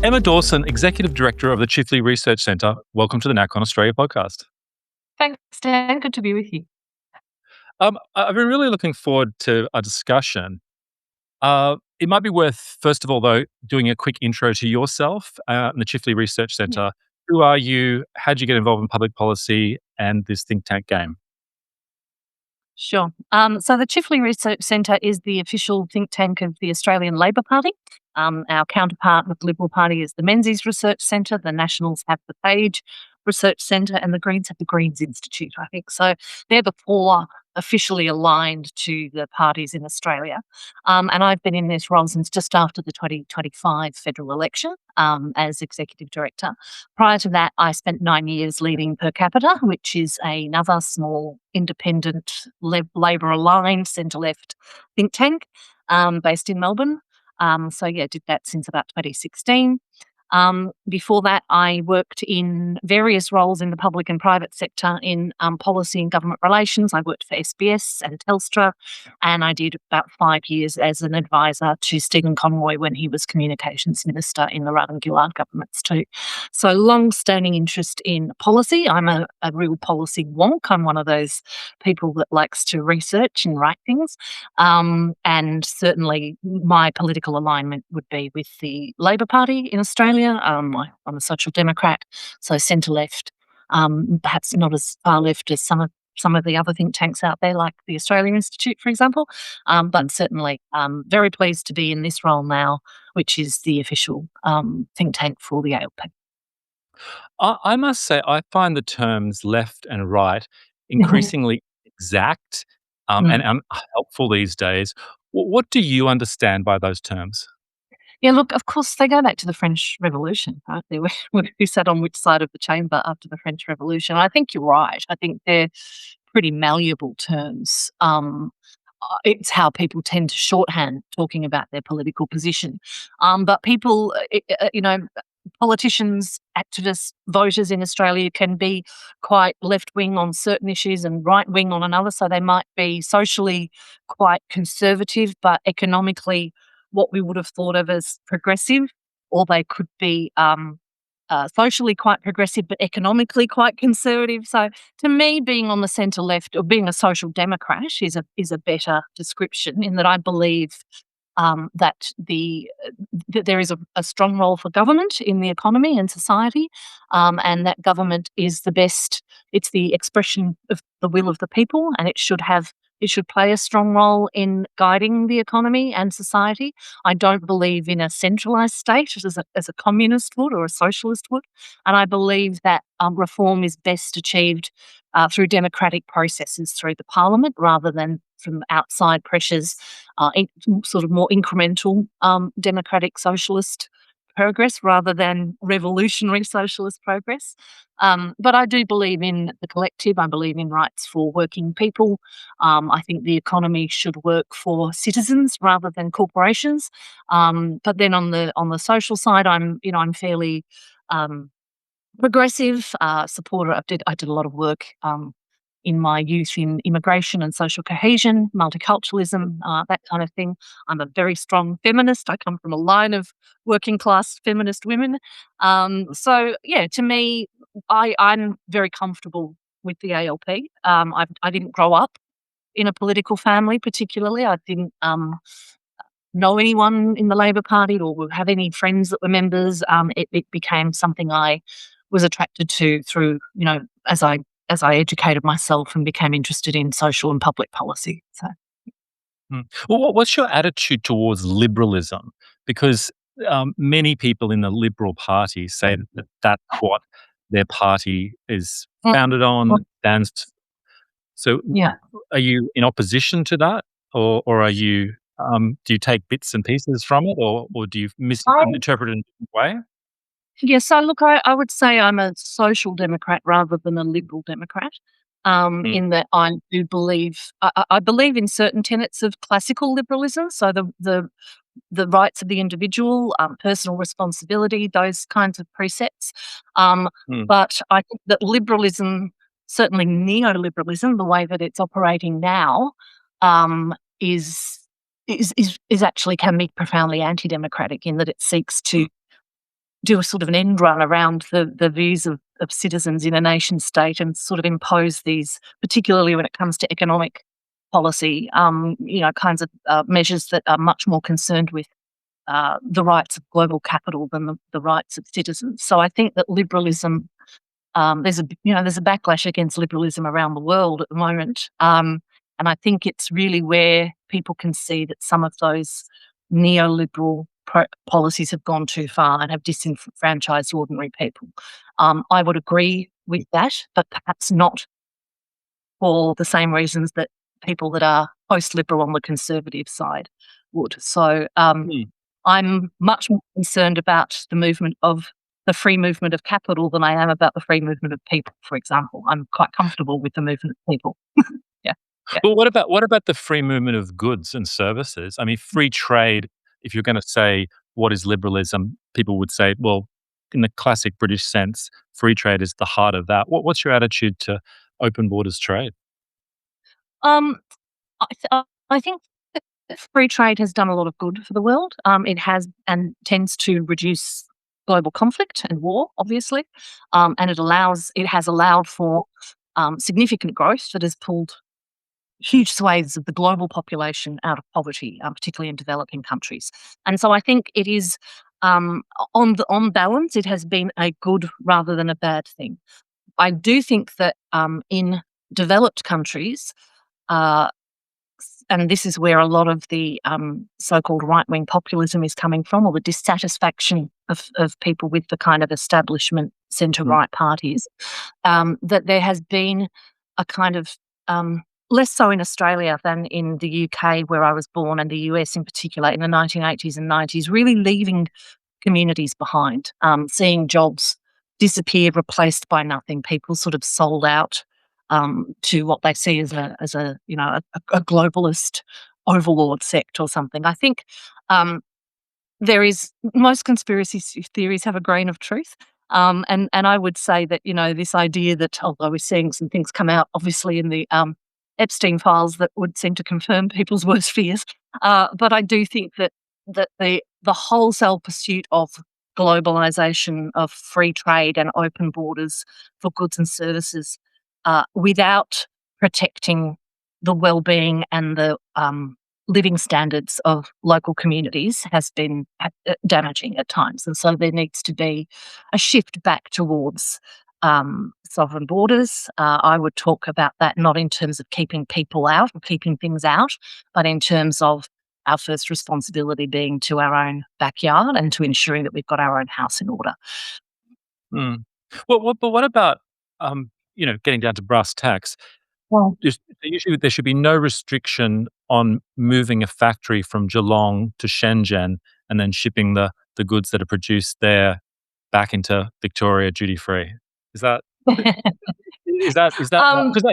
Emma Dawson, Executive Director of the Chifley Research Centre. Welcome to the NACON Australia podcast. Thanks, Dan. Good to be with you. I've been really looking forward to a discussion. It might be worth, first of all, though, doing a quick intro to yourself and the Chifley Research Yeah. Centre. Who are you? How did you get involved in public policy and this think tank game? Sure. So the Chifley Research Centre is the official think tank of the Australian Labor Party. Our counterpart with the Liberal Party is the Menzies Research Centre. The Nationals have the Page Research Centre, and the Greens have the Greens Institute, I think. So they're the four officially aligned to the parties in Australia. And I've been in this role since just after the 2025 federal election as Executive Director. Prior to that, I spent 9 years leading Per Capita, which is another small independent Labor-aligned centre-left think tank based in Melbourne. Did that since about 2016. Before that, I worked in various roles in the public and private sector in policy and government relations. I worked for SBS and Telstra, and I did about 5 years as an advisor to Stephen Conroy when he was Communications Minister in the Rudd and Gillard governments too. So long-standing interest in policy. I'm a real policy wonk. I'm one of those people that likes to research and write things. And certainly my political alignment would be with the Labor Party in Australia. I'm a social democrat, so centre-left, perhaps not as far left as some of the other think tanks out there, like the Australian Institute, for example, but certainly very pleased to be in this role now, which is the official think tank for the ALP. I must say, I find the terms left and right increasingly exact and unhelpful these days. What do you understand by those terms? Yeah, look, of course, they go back to the French Revolution, right? They were who sat on which side of the chamber after the French Revolution. I think you're right. I think they're pretty malleable terms. It's how people tend to shorthand talking about their political position. But people, politicians, activists, voters in Australia can be quite left-wing on certain issues and right-wing on another. So they might be socially quite conservative, but economically what we would have thought of as progressive, or they could be socially quite progressive but economically quite conservative. So to me, being on the centre left or being a social democrat is a better description, in that I believe that there is a strong role for government in the economy and society, and that government is the best. It's the expression of the will of the people, and it should play a strong role in guiding the economy and society. I don't believe in a centralised state as a communist would or a socialist would, and I believe that reform is best achieved through democratic processes through the parliament rather than from outside pressures, sort of more incremental democratic socialist progress rather than revolutionary socialist progress. But I do believe in the collective. I believe in rights for working people. I think the economy should work for citizens rather than corporations. But then on the social side, I'm fairly progressive supporter. I did a lot of work in my youth in immigration and social cohesion, multiculturalism, that kind of thing. I'm a very strong feminist. I come from a line of working class feminist women. To me, I'm very comfortable with the ALP. I didn't grow up in a political family particularly. I didn't know anyone in the Labor Party or have any friends that were members. It became something I was attracted to through, as I educated myself and became interested in social and public policy. So, Well, what's your attitude towards liberalism? Because many people in the Liberal Party say that that's what their party is founded on, stands. So, yeah. are you in opposition to that, or are you? Do you take bits and pieces from it, or do you misinterpret it in a different way? Yes, so look, I would say I'm a social democrat rather than a liberal democrat, in that I do believe I believe in certain tenets of classical liberalism, so the rights of the individual, personal responsibility, those kinds of precepts. But I think that liberalism, certainly neoliberalism, the way that it's operating now, is actually can be profoundly anti-democratic in that it seeks to do a sort of an end run around the views of citizens in a nation state and sort of impose these, particularly when it comes to economic policy, kinds of measures that are much more concerned with the rights of global capital than the rights of citizens. So I think that liberalism, there's a backlash against liberalism around the world at the moment, and I think it's really where people can see that some of those neoliberal policies have gone too far and have disenfranchised ordinary people. I would agree with that, but perhaps not for the same reasons that people that are post-liberal on the conservative side would. So Mm. I'm much more concerned about the free movement of capital than I am about the free movement of people, for example. I'm quite comfortable with the movement of people. Yeah. Yeah. Well, what about the free movement of goods and services? I mean, free trade, if you're gonna say, what is liberalism? People would say, well, in the classic British sense, free trade is the heart of that. What's your attitude to open borders trade? Um, I think that free trade has done a lot of good for the world. It has and tends to reduce global conflict and war, obviously, and it has allowed for significant growth that has pulled huge swathes of the global population out of poverty, particularly in developing countries. And so I think it is, on balance, it has been a good rather than a bad thing. I do think that in developed countries, uh, and this is where a lot of the so-called right-wing populism is coming from, or the dissatisfaction of people with the kind of establishment Mm. centre-right parties, that there has been a kind of less so in Australia than in the UK, where I was born, and the US in particular, in the 1980s and 90s, really leaving communities behind, seeing jobs disappear, replaced by nothing. People sort of sold out to what they see as a globalist overlord sect or something. I think there is most conspiracy theories have a grain of truth. And I would say that, this idea that, although we're seeing some things come out, obviously, in the Epstein files that would seem to confirm people's worst fears, but I do think that the wholesale pursuit of globalization, of free trade and open borders for goods and services, without protecting the well-being and the living standards of local communities, has been damaging at times. And so there needs to be a shift back towards sovereign borders. I would talk about that not in terms of keeping people out or keeping things out, but in terms of our first responsibility being to our own backyard and to ensuring that we've got our own house in order. Mm. But what about, getting down to brass tacks? Well, Usually there should be no restriction on moving a factory from Geelong to Shenzhen and then shipping the goods that are produced there back into Victoria duty free. Is that is that um, because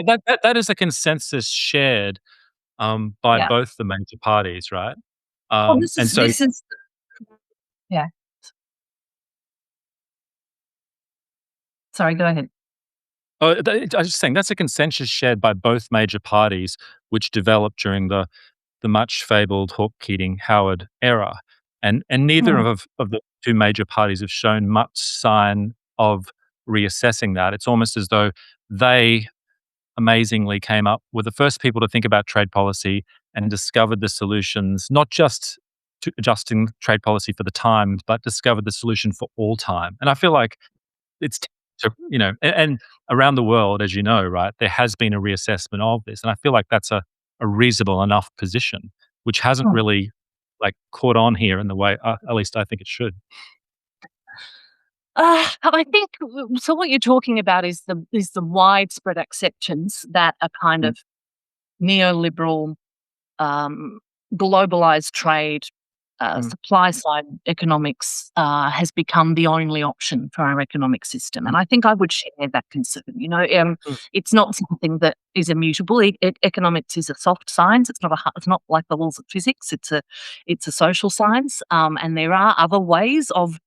that is a consensus shared by yeah. both the major parties, right? Well, this And is so this is yeah. Sorry, go ahead. I was just saying that's a consensus shared by both major parties, which developed during the much fabled Hawke-Keating-Howard era, and neither Mm. of the two major parties have shown much sign of reassessing that. It's almost as though they amazingly came up with the first people to think about trade policy and discovered the solutions, not just to adjusting trade policy for the times, but discovered the solution for all time. And I feel like it's and around the world, as you know, right, there has been a reassessment of this, and I feel like that's a reasonable enough position, which hasn't Mm. really like caught on here in the way, at least I think it should. I think so. What you're talking about is the widespread acceptance that a kind Mm, of neoliberal, um, globalized trade, mm, supply side economics has become the only option for our economic system. And I think I would share that concern. mm, It's not something that is immutable. Economics is a soft science. It's not like the laws of physics. It's a social science, and there are other ways of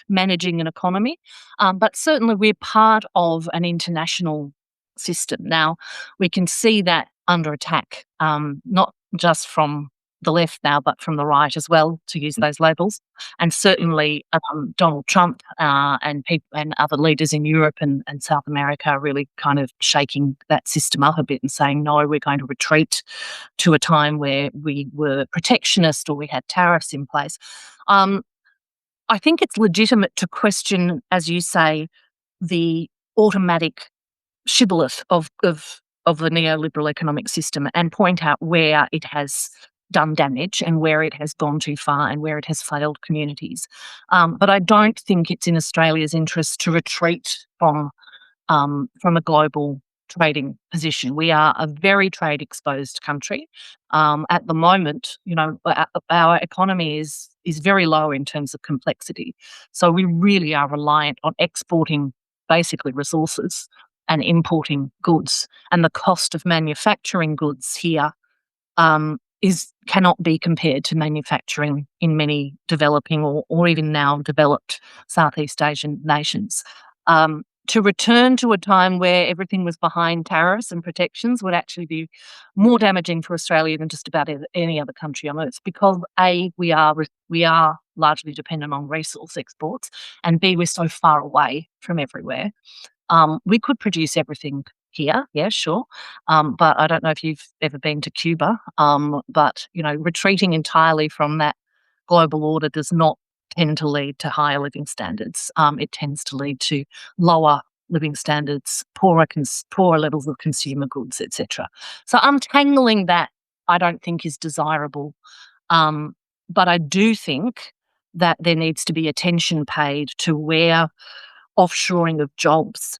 managing an economy. But certainly, we're part of an international system now. We can see that under attack, not just from the left now, but from the right as well, to use those labels. And certainly Donald Trump and other leaders in Europe and South America are really kind of shaking that system up a bit and saying, no, we're going to retreat to a time where we were protectionist or we had tariffs in place. I think it's legitimate to question, as you say, the automatic shibboleth of the neoliberal economic system and point out where it has done damage and where it has gone too far and where it has failed communities. But I don't think it's in Australia's interest to retreat from a global trading position. We are a very trade exposed country. At the moment, our economy is very low in terms of complexity. So we really are reliant on exporting basically resources and importing goods. And the cost of manufacturing goods here cannot be compared to manufacturing in many developing or even now developed Southeast Asian nations. To return to a time where everything was behind tariffs and protections would actually be more damaging for Australia than just about any other country on earth, because A, we are largely dependent on resource exports, and B, we're so far away from everywhere. We could produce everything here, yeah, sure, but I don't know if you've ever been to Cuba, but, retreating entirely from that global order does not tend to lead to higher living standards. It tends to lead to lower living standards, poorer levels of consumer goods, etc. So untangling that, I don't think is desirable, but I do think that there needs to be attention paid to where offshoring of jobs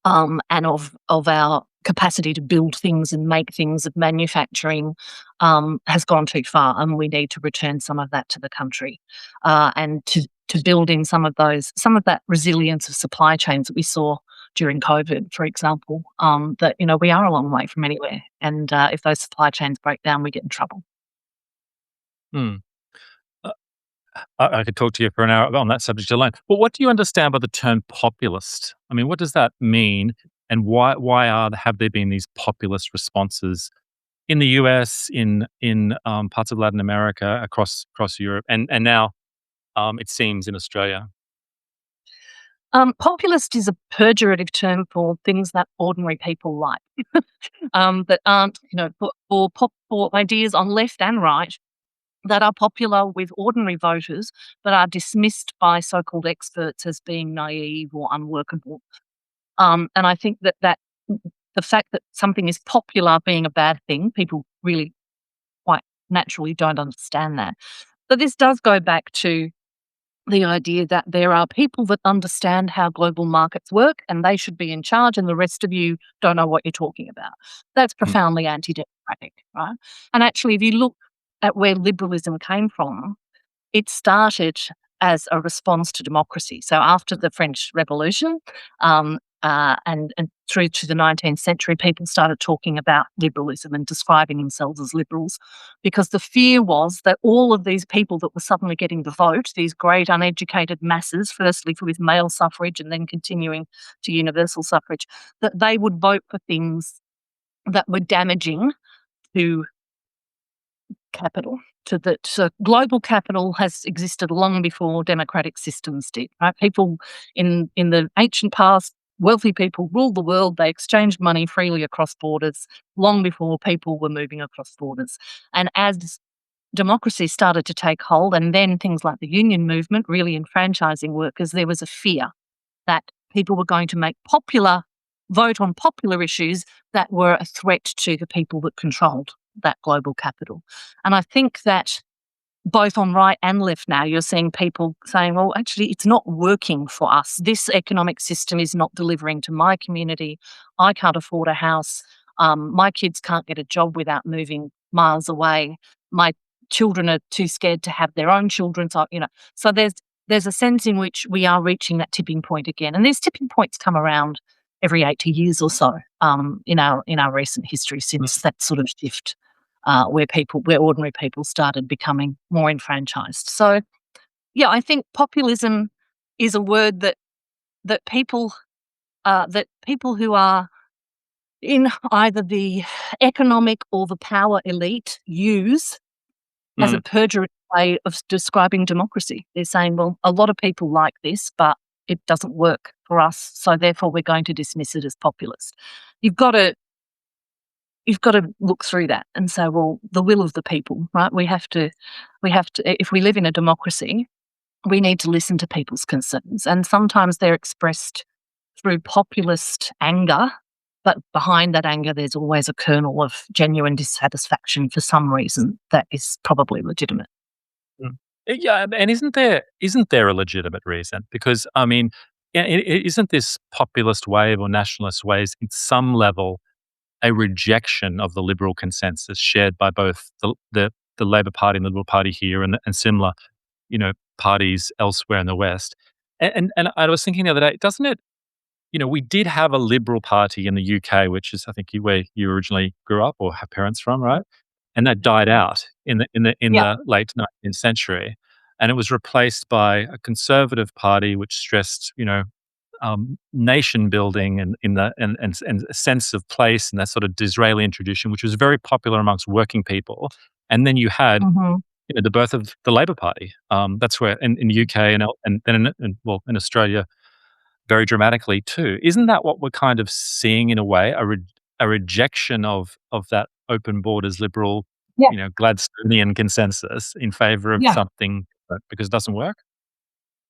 and of our capacity to build things and make things, of manufacturing, has gone too far, and we need to return some of that to the country, and to build in some of that resilience of supply chains that we saw during COVID, for example. That we are a long way from anywhere, and if those supply chains break down, we get in trouble. Hmm. I could talk to you for an hour on that subject alone. But what do you understand by the term populist? I mean, what does that mean, and why have there been these populist responses in the US, in parts of Latin America, across Europe, and now it seems in Australia? Populist is a pejorative term for things that ordinary people like, that aren't, for ideas on left and right that are popular with ordinary voters, but are dismissed by so-called experts as being naive or unworkable. And I think that the fact that something is popular being a bad thing, people really quite naturally don't understand that. But this does go back to the idea that there are people that understand how global markets work and they should be in charge, and the rest of you don't know what you're talking about. That's profoundly anti-democratic, right? And actually, if you look at where liberalism came from, it started as a response to democracy. So after the French Revolution, and through to the 19th century, people started talking about liberalism and describing themselves as liberals, because the fear was that all of these people that were suddenly getting the vote, these great uneducated masses, firstly with male suffrage and then continuing to universal suffrage, that they would vote for things that were damaging to capital. So global capital has existed long before democratic systems did. Right? People in the ancient past, wealthy people ruled the world. They exchanged money freely across borders long before people were moving across borders. And as democracy started to take hold, and then things like the union movement really enfranchising workers, there was a fear that people were going to vote on popular issues that were a threat to the people that controlled that global capital. And I think that both on right and left now, you're seeing people saying, well, actually, it's not working for us. This economic system is not delivering to my community. I can't afford a house. My kids can't get a job without moving miles away. My children are too scared to have their own children. So there's a sense in which we are reaching that tipping point again. And these tipping points come around every 80 years or so in our recent history since that sort of shift. Where ordinary people started becoming more enfranchised. So, yeah, I think populism is a word that people who are in either the economic or the power elite use as Mm, a perjury way of describing democracy. They're saying, well, a lot of people like this, but it doesn't work for us, so therefore we're going to dismiss it as populist. You've got to look through that and say, well, the will of the people, right? We have to, if we live in a democracy, we need to listen to people's concerns. And sometimes they're expressed through populist anger, but behind that anger, there's always a kernel of genuine dissatisfaction for some reason that is probably legitimate. mm. Yeah, and isn't there a legitimate reason? Because, I mean, isn't this populist wave or nationalist waves in some level a rejection of the liberal consensus shared by both the Labor Party and the Liberal Party here and similar, parties elsewhere in the West? And I was thinking the other day, doesn't it? We did have a Liberal Party in the UK, which is, I think, where you originally grew up or have parents from, right? And that died out in Yeah. the late 19th century, and it was replaced by a Conservative Party, which stressed, nation building and a sense of place and that sort of Disraeli tradition, which was very popular amongst working people. And then you had, Hmm. the birth of the Labor Party. That's where in the UK and then in Australia very dramatically too. Isn't that what we're kind of seeing in a way, a rejection of that open borders liberal, Yeah. Gladstonian consensus in favour of Yeah. something because it doesn't work?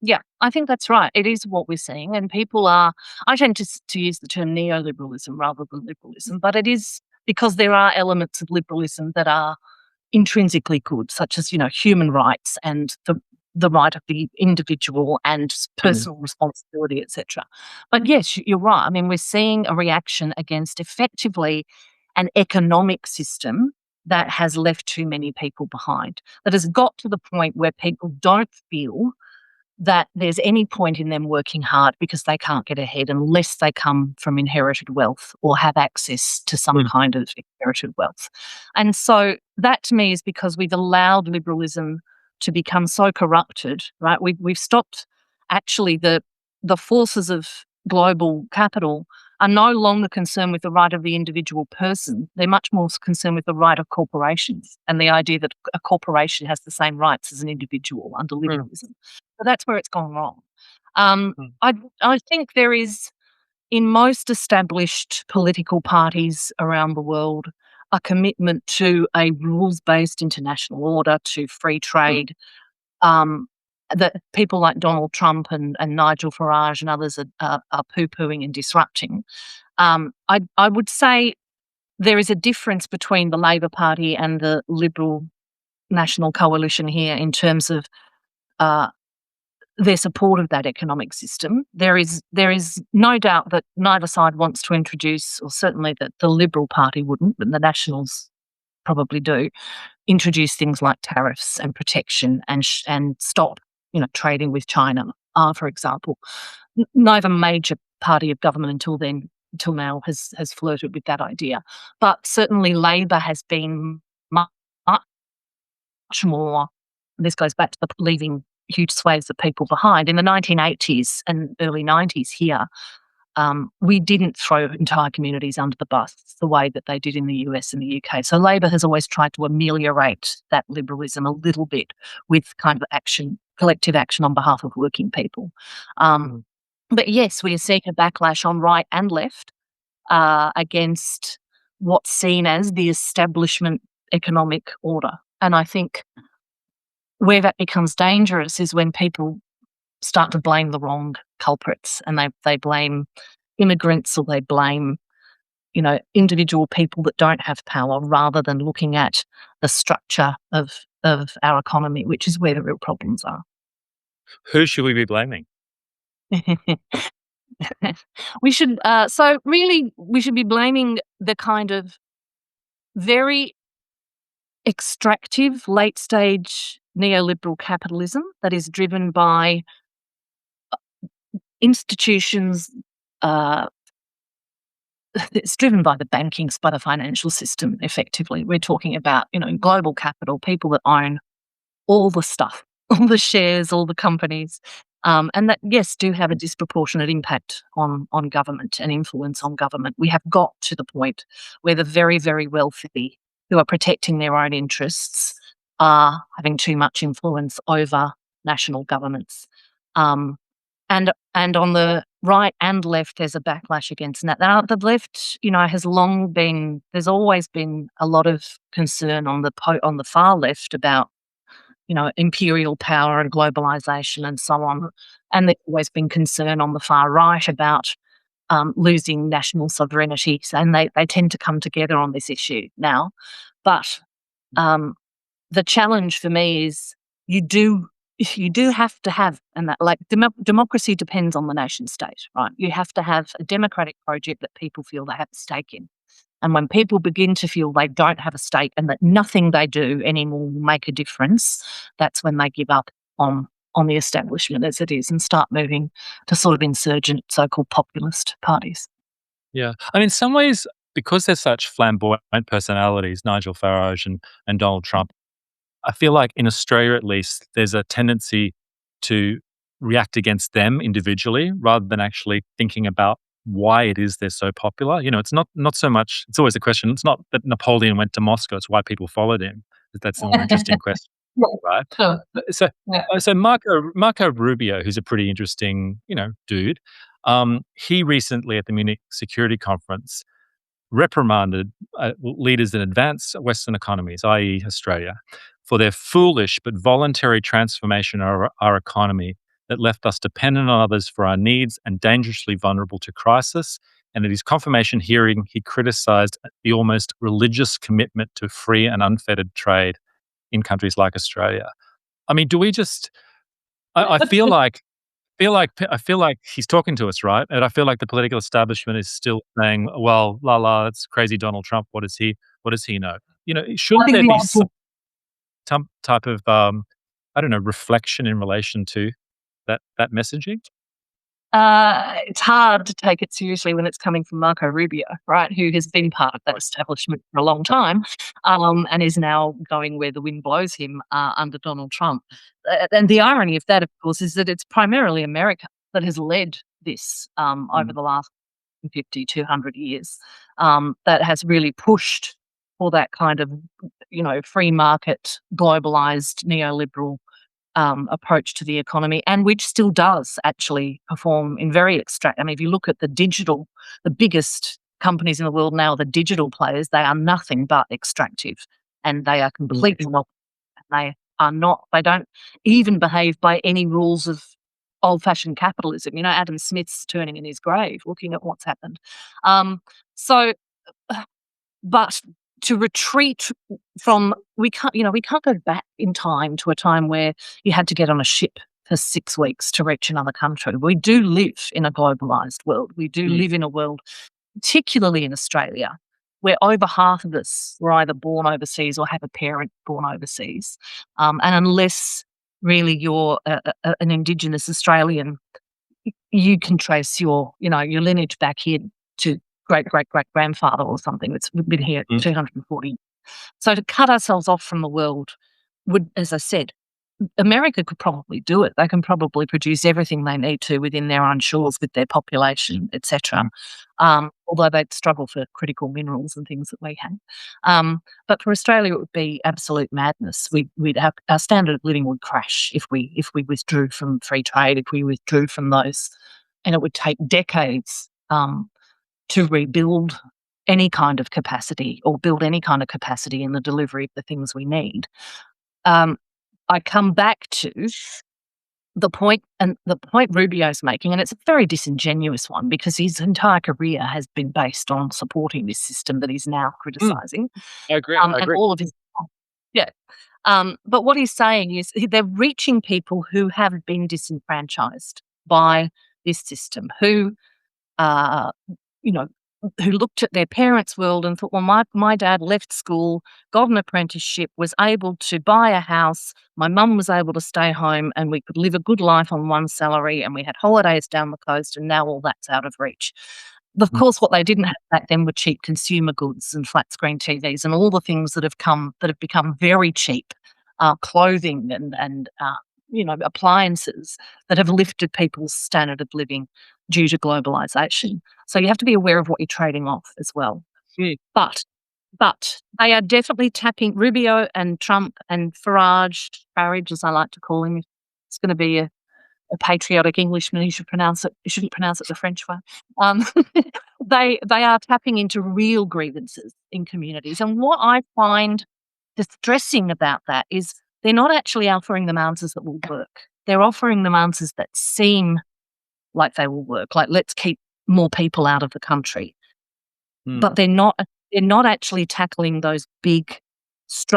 Yeah, I think that's right. It is what we're seeing, and people are. I tend to use the term neoliberalism rather than liberalism, but it is because there are elements of liberalism that are intrinsically good, such as human rights and the right of the individual and Mm, personal responsibility, etc. But yes, you're right. I mean, we're seeing a reaction against effectively an economic system that has left too many people behind. That has got to the point where people don't feel that there's any point in them working hard because they can't get ahead unless they come from inherited wealth or have access to some mm, kind of inherited wealth. And so that to me is because we've allowed liberalism to become so corrupted, right? We've stopped actually the forces of global capital are no longer concerned with the right of the individual person. They're much more concerned with the right of corporations and the idea that a corporation has the same rights as an individual under mm, liberalism. So that's where it's gone wrong. mm, I think there is, in most established political parties around the world, a commitment to a rules-based international order, to free mm. trade, that people like Donald Trump and Nigel Farage and others are poo-pooing and disrupting. I would say there is a difference between the Labor Party and the Liberal National Coalition here in terms of uh, their support of that economic system. There is no doubt that neither side wants to introduce, or certainly that the Liberal Party wouldn't, but the Nationals probably do, introduce things like tariffs and protection and stop, trading with China, for example. Neither major party of government until now has flirted with that idea, but certainly Labor has been much more. This goes back to the leaving huge swathes of people behind. In the 1980s and early 90s here, we didn't throw entire communities under the bus the way that they did in the US and the UK. So Labor has always tried to ameliorate that liberalism a little bit with kind of action, collective action on behalf of working people. Um, Mm. but yes, we are seeing a backlash on right and left against what's seen as the establishment economic order. And I think where that becomes dangerous is when people start to blame the wrong culprits and they blame immigrants or they blame, individual people that don't have power rather than looking at the structure of our economy, which is where the real problems are. Who should we be blaming? We should be blaming the kind of very extractive late stage neoliberal capitalism that is driven by institutions. It's driven by the by the financial system. Effectively, we're talking about global capital, people that own all the stuff, all the shares, all the companies, and that yes do have a disproportionate impact on government and influence on government. We have got to the point where the very wealthy who are protecting their own interests are having too much influence over national governments. Um, and on the right and left, there's a backlash against that. Now, the left, has long been. There's always been a lot of concern on the far left about imperial power and globalization and so on. And there's always been concern on the far right about losing national sovereignty, and they tend to come together on this issue now. But um, the challenge for me is you do have to have, and that democracy depends on the nation state, right? You have to have a democratic project that people feel they have a stake in. And when people begin to feel they don't have a stake and that nothing they do anymore will make a difference, that's when they give up on the establishment as it is and start moving to sort of insurgent, so-called populist parties. Yeah. I mean, in some ways, because they're such flamboyant personalities, Nigel Farage and Donald Trump, I feel like in Australia, at least, there's a tendency to react against them individually rather than actually thinking about why it is they're so popular. It's not so much. It's always a question. It's not that Napoleon went to Moscow; it's why people followed him. That's a more interesting question, Yeah, right? sure. So, Yeah. so Marco Rubio, who's a pretty interesting, dude. He recently at the Munich Security Conference reprimanded leaders in advanced Western economies, i.e., Australia, for their foolish but voluntary transformation of our economy that left us dependent on others for our needs and dangerously vulnerable to crisis. And at his confirmation hearing, he criticised the almost religious commitment to free and unfettered trade in countries like Australia. I mean, do we just? I feel like he's talking to us, right? And I feel like the political establishment is still saying, "Well, la la, it's crazy Donald Trump. What does he know?" I Shouldn't think there the be answer. some type of I don't know, reflection in relation to that messaging? It's hard to take it seriously when it's coming from Marco Rubio, right, who has been part of that establishment for a long time, and is now going where the wind blows him under Donald Trump. And the irony of that, of course, is that it's primarily America that has led this over Mm, the last 50, 200 years, that has really pushed for that kind of, free market, globalized, neoliberal approach to the economy, and which still does actually perform in very extract. I mean, if you look at the biggest companies in the world now, the digital players, they are nothing but extractive, and they are completely not. They are not. They don't even behave by any rules of old-fashioned capitalism. Adam Smith's turning in his grave, looking at what's happened. So but to retreat from we can't go back in time to a time where you had to get on a ship for 6 weeks to reach another country. We do live in a globalized world. We do mm, live in a world, particularly in Australia, where over half of us were either born overseas or have a parent born overseas. And unless really you're an Indigenous Australian, you can trace your lineage back in to great great great grandfather or something that's been here mm. 240. So to cut ourselves off from the world would, as I said, America could probably do it. They can probably produce everything they need to within their own shores with their population, etc. Although they'd struggle for critical minerals and things that we have. But for Australia, it would be absolute madness. We'd have our standard of living would crash if we withdrew from free trade, if we withdrew from those, and it would take decades to rebuild any kind of capacity or build any kind of capacity in the delivery of the things we need. Um, I come back to the point Rubio's making, and it's a very disingenuous one because his entire career has been based on supporting this system that he's now Mm, criticising, I agree. I and agree. all of his yeah. But what he's saying is they're reaching people who have been disenfranchised by this system, who uh, you know, who looked at their parents' world and thought, well, my dad left school, got an apprenticeship, was able to buy a house. My mum was able to stay home and we could live a good life on one salary and we had holidays down the coast and now all that's out of reach. Of Mm, course, what they didn't have back then were cheap consumer goods and flat screen TVs and all the things that have become very cheap, clothing and appliances that have lifted people's standard of living due to globalization. So you have to be aware of what you're trading off as well. mm. But But they are definitely tapping Rubio and Trump and Farage, as I like to call him. It's going to be a patriotic Englishman. He should pronounce it. He shouldn't pronounce it the French way. Um, they are tapping into real grievances in communities, and what I find distressing about that is they're not actually offering them answers that will work. They're offering them answers that seem like they will work, like let's keep more people out of the country. But they're not actually tackling those big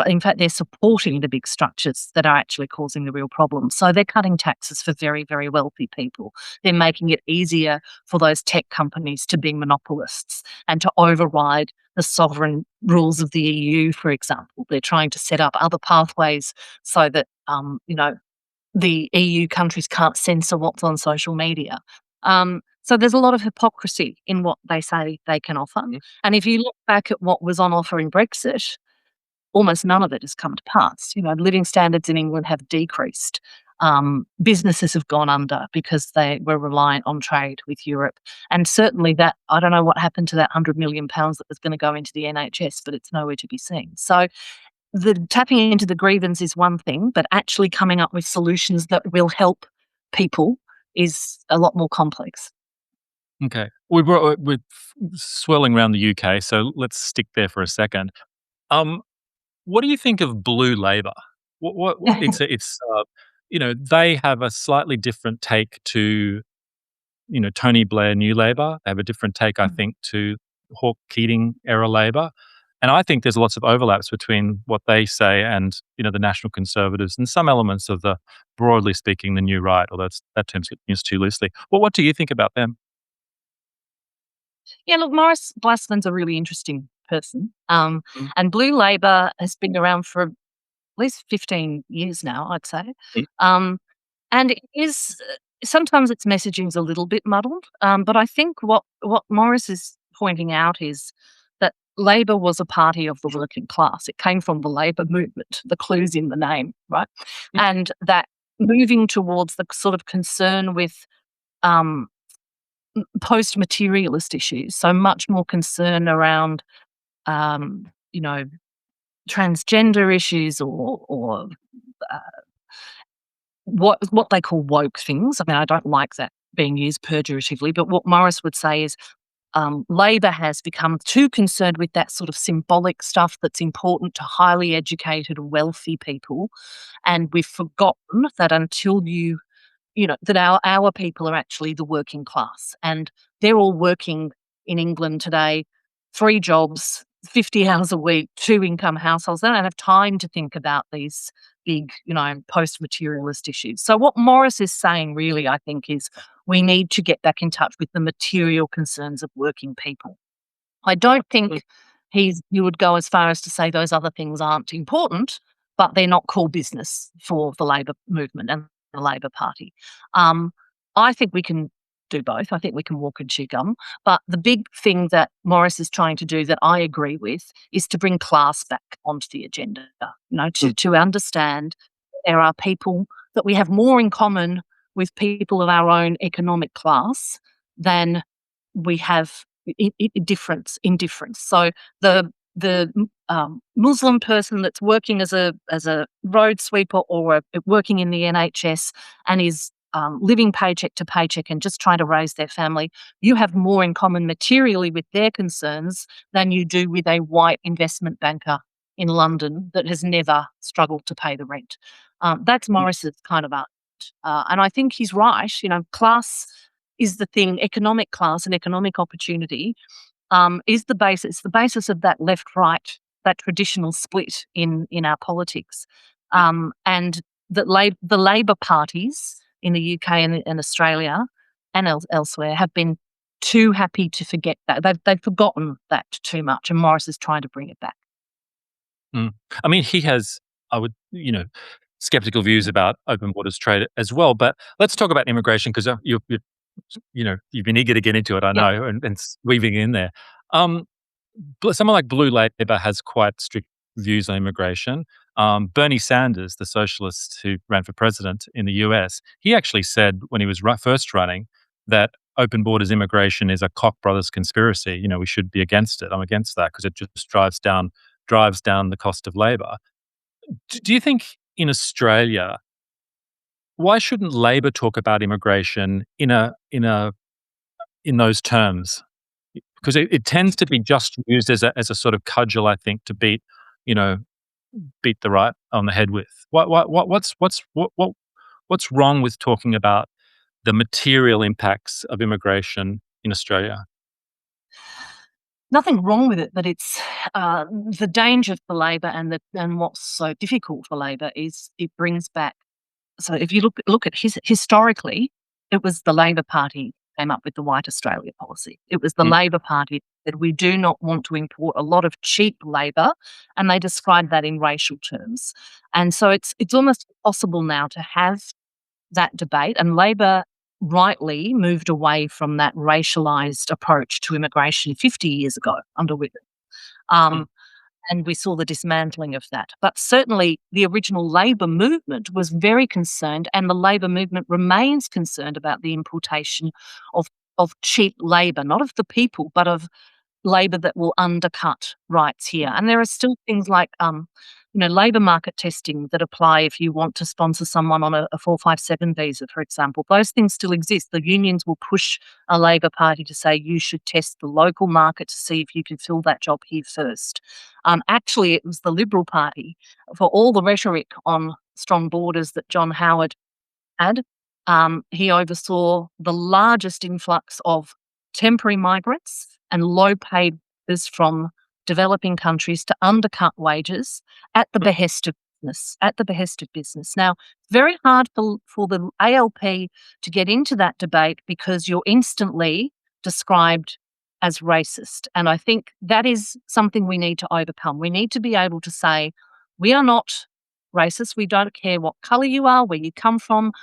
in fact, they're supporting the big structures that are actually causing the real problem. So they're cutting taxes for very, very wealthy people. They're making it easier for those tech companies to be monopolists and to override the sovereign rules of the EU, for example. They're trying to set up other pathways so that, the EU countries can't censor what's on social media. So there's a lot of hypocrisy in what they say they can offer. And if you look back at what was on offer in Brexit, almost none of it has come to pass. Living standards in England have decreased. Businesses have gone under because they were reliant on trade with Europe. And certainly that, I don't know what happened to that £100 million that was going to go into the NHS, but it's nowhere to be seen. So the tapping into the grievance is one thing, but actually coming up with solutions that will help people is a lot more complex. Okay. We're swirling around the UK, so let's stick there for a second. Um, what do you think of Blue Labor? What they have a slightly different take to, Tony Blair New Labour. They have a different take, I think, to Hawke-Keating era Labor. And I think there's lots of overlaps between what they say and, the National Conservatives and some elements of the, broadly speaking, the new right, although that term's used too loosely. Well, what do you think about them? Yeah, look, Morris Blassman's a really interesting person. Mm. And Blue Labor has been around for at least 15 years now, I'd say. Mm. And it is sometimes its messaging is a little bit muddled. But I think what Morris is pointing out is that Labor was a party of the working class. It came from the Labor movement. The clue's in the name, right? Mm. And that moving towards the sort of concern with um, post-materialist issues, so much more concern around, um, you know, transgender issues or uh, what they call woke things. I mean, I don't like that being used pejoratively, but what Morris would say is Labor has become too concerned with that sort of symbolic stuff that's important to highly educated, wealthy people, and we've forgotten that until that our people are actually the working class, and they're all working in England today, 3 jobs, 50 hours a week, 2-income households. They don't have time to think about these big, post-materialist issues. So what Morris is saying really, I think, is we need to get back in touch with the material concerns of working people. I don't think you would go as far as to say those other things aren't important, but they're not core business for the Labor movement and the Labor Party. I think we can do both. I think we can walk and chew gum. But the big thing that Morris is trying to do that I agree with is to bring class back onto the agenda, to understand there are people that we have more in common with people of our own economic class than we have difference in difference. So the Muslim person that's working as a road sweeper or working in the NHS and is living paycheck to paycheck and just trying to raise their family, you have more in common materially with their concerns than you do with a white investment banker in London that has never struggled to pay the rent. That's Morris's kind of art. And I think he's right. Class is the thing, economic class and economic opportunity is the basis. The basis of that left-right, that traditional split in our politics, and that the Labor parties in the UK and Australia and elsewhere have been too happy to forget that. They've forgotten that too much, and Morris is trying to bring it back. Mm. I mean, he has, I would, skeptical views about open borders trade as well. But let's talk about immigration because you've been eager to get into it, I Yep. know, and weaving in there. Um, Someone like Blue Labor has quite strict views on immigration. Bernie Sanders, the socialist who ran for president in the US, he actually said when he was first running that open borders immigration is a Koch brothers conspiracy. We should be against it. I'm against that because it just drives down the cost of labour. Do you think in Australia, why shouldn't Labor talk about immigration in those terms? Because it tends to be just used as a sort of cudgel, I think, to you know, beat the right on the head with. What's wrong with talking about the material impacts of immigration in Australia? Nothing wrong with it, but it's the danger for Labor and what's so difficult for Labor is it brings back. So if you look at historically, it was the Labor Party came up with the White Australia policy. It was the Mm, Labor Party that we do not want to import a lot of cheap labour, and they described that in racial terms. And so it's almost impossible now to have that debate, and Labor rightly moved away from that racialised approach to immigration 50 years ago under Whitlam. mm, Um, and we saw the dismantling of that. But certainly the original Labor movement was very concerned, and the Labor movement remains concerned about the importation of, of cheap labour, not of the people, but of labour that will undercut rights here. And there are still things like, labour market testing that apply if you want to sponsor someone on a 457 visa, for example. Those things still exist. The unions will push a Labor Party to say you should test the local market to see if you can fill that job here first. Actually, it was the Liberal Party, for all the rhetoric on strong borders that John Howard had, he oversaw the largest influx of temporary migrants and low-paid workers from developing countries to undercut wages at the mm, behest of business. At the behest of business. Now, very hard for the ALP to get into that debate because you're instantly described as racist, and I think that is something we need to overcome. We need to be able to say we are not racist. We don't care what colour you are, where you come from,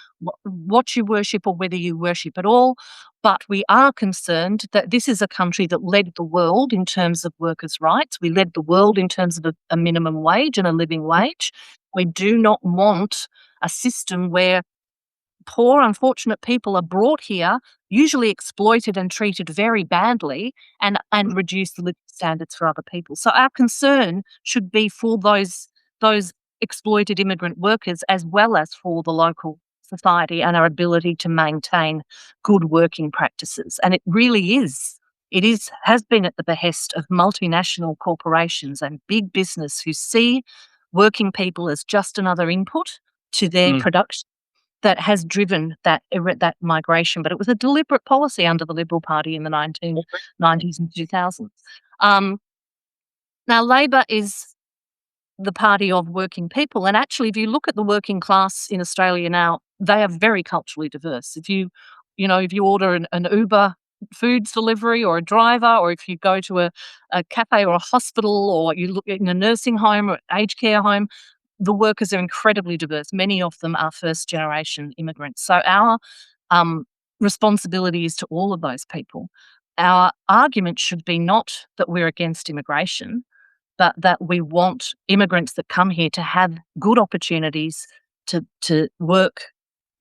what you worship, or whether you worship at all. But we are concerned that this is a country that led the world in terms of workers' rights. We led the world in terms of a minimum wage and a living wage. We do not want a system where poor, unfortunate people are brought here, usually exploited and treated very badly, and reduce the living standards for other people. So our concern should be for those exploited immigrant workers as well as for the local society and our ability to maintain good working practices. And it really is. Has been at the behest of multinational corporations and big business who see working people as just another input to their mm. production that has driven that migration. But it was a deliberate policy under the Liberal Party in the 1990s and 2000s. Now, Labor is the party of working people. And actually, if you look at the working class in Australia now, they are very culturally diverse. If you order an Uber foods delivery or a driver, or if you go to a cafe or a hospital, or you look in a nursing home or aged care home, the workers are incredibly diverse. Many of them are first generation immigrants. So our responsibility is to all of those people. Our argument should be not that we're against immigration, but that we want immigrants that come here to have good opportunities to work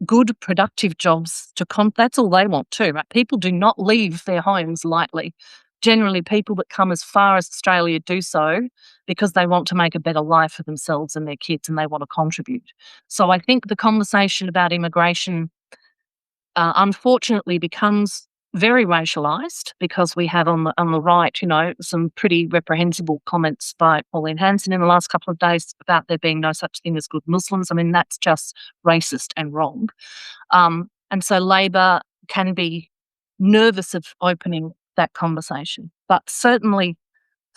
good, productive jobs. That's all they want too, right? People do not leave their homes lightly. Generally, people that come as far as Australia do so because they want to make a better life for themselves and their kids, and they want to contribute. So I think the conversation about immigration, unfortunately, becomes very racialised because we have on the right, some pretty reprehensible comments by Pauline Hanson in the last couple of days about there being no such thing as good Muslims. I mean, that's just racist and wrong. And so Labor can be nervous of opening that conversation. But certainly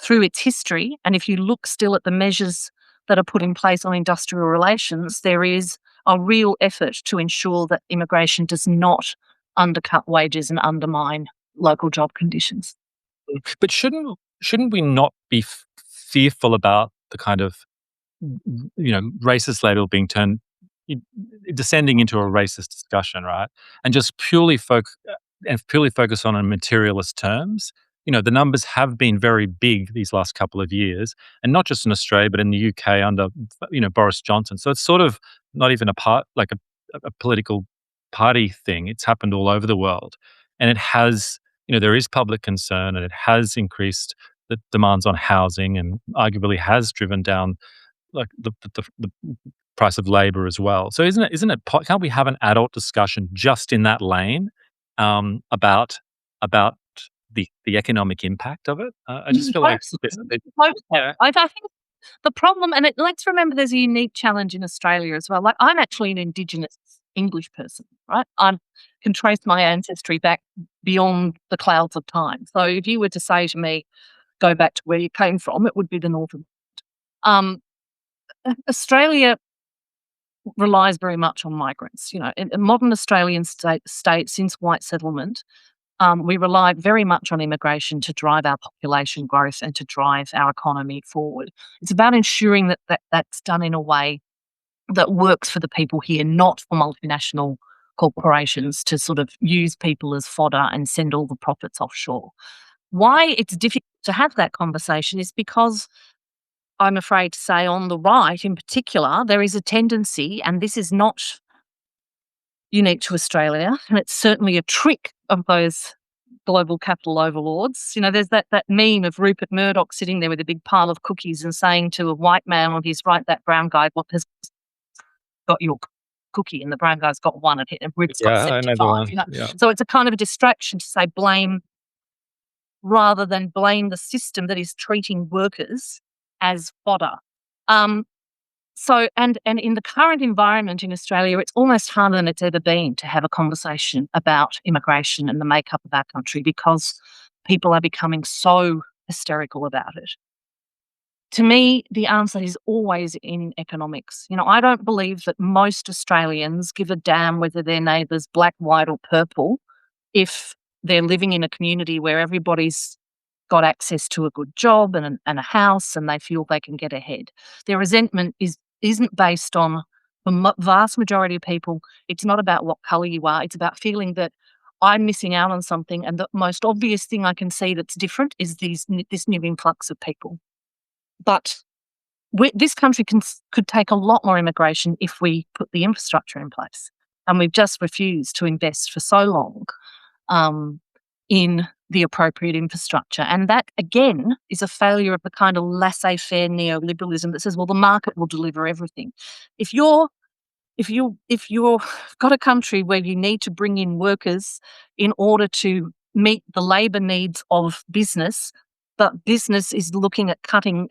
through its history, and if you look still at the measures that are put in place on industrial relations, there is a real effort to ensure that immigration does not undercut wages and undermine local job conditions. But shouldn't we not be fearful about the kind of racist label being descending into a racist discussion, right? And just purely focus on materialist terms. The numbers have been very big these last couple of years, and not just in Australia, but in the UK under Boris Johnson. So it's sort of not even a political party thing. It's happened all over the world. and it has, there is public concern, and it has increased the demands on housing, and arguably has driven down like the price of labor as well. So can't we have an adult discussion just in that lane, about the economic impact of it? I just feel like Hope so. it Hope so. yeah. I think the problem, and let's remember there's a unique challenge in Australia as well. Like, I'm actually an Indigenous English person, right? I can trace my ancestry back beyond the clouds of time. So if you were to say to me, go back to where you came from, it would be the northern. Um, Australia relies very much on migrants. In modern Australian state since white settlement, we rely very much on immigration to drive our population growth and to drive our economy forward. It's about ensuring that's done in a way that works for the people here, not for multinational corporations to sort of use people as fodder and send all the profits offshore. Why it's difficult to have that conversation is because, I'm afraid to say, on the right in particular, there is a tendency, and this is not unique to Australia, and it's certainly a trick of those global capital overlords. There's that meme of Rupert Murdoch sitting there with a big pile of cookies and saying to a white man on his right, that brown guy, what has got your cookie? And the brown guy's got one, and Rupert's got Yeah, I know the 75. one. Yeah. So it's a kind of a distraction to say blame, rather than blame the system that is treating workers as fodder. And in the current environment in Australia, it's almost harder than it's ever been to have a conversation about immigration and the makeup of our country, because people are becoming so hysterical about it. To me, the answer is always in economics. I don't believe that most Australians give a damn whether their neighbour's black, white or purple if they're living in a community where everybody's got access to a good job and a house, and they feel they can get ahead. Their resentment isn't based on the vast majority of people. It's not about what colour you are. It's about feeling that I'm missing out on something, and the most obvious thing I can see that's different is this new influx of people. But this country could take a lot more immigration if we put the infrastructure in place, and we've just refused to invest for so long in the appropriate infrastructure. And that, again, is a failure of the kind of laissez-faire neoliberalism that says, well, the market will deliver everything. If you're got a country where you need to bring in workers in order to meet the labour needs of business, but business is looking at cutting,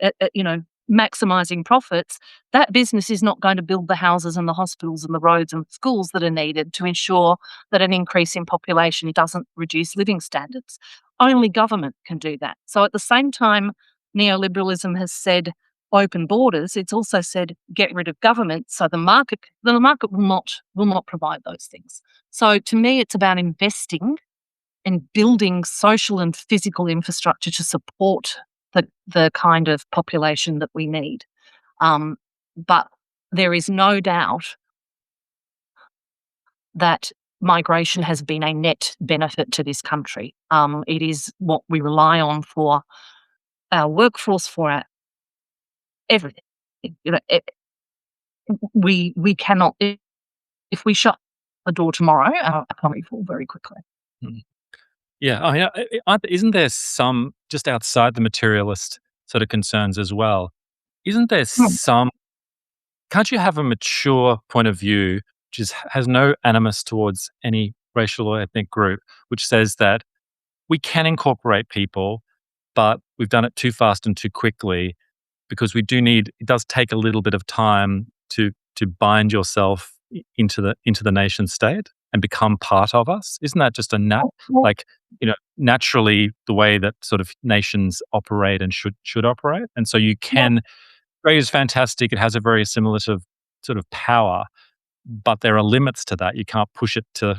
maximising profits, that business is not going to build the houses and the hospitals and the roads and schools that are needed to ensure that an increase in population doesn't reduce living standards. Only government can do that. So at the same time, neoliberalism has said open borders, it's also said get rid of government, so the market will not provide those things. So to me, it's about investing and building social and physical infrastructure to support the kind of population that we need. But there is no doubt that migration has been a net benefit to this country. It is what we rely on for our workforce, for our everything. We cannot, if we shut the door tomorrow, our economy will fall very quickly. Mm. Yeah. I mean, isn't there some, just outside the materialist sort of concerns as well, isn't there some, can't you have a mature point of view which has no animus towards any racial or ethnic group, which says that we can incorporate people, but we've done it too fast and too quickly, because it does take a little bit of time to bind yourself into the nation state and become part of us? Isn't that just naturally the way that sort of nations operate and should operate? And so you can, Australia is fantastic. It has a very similar sort of power, but there are limits to that. You can't push it to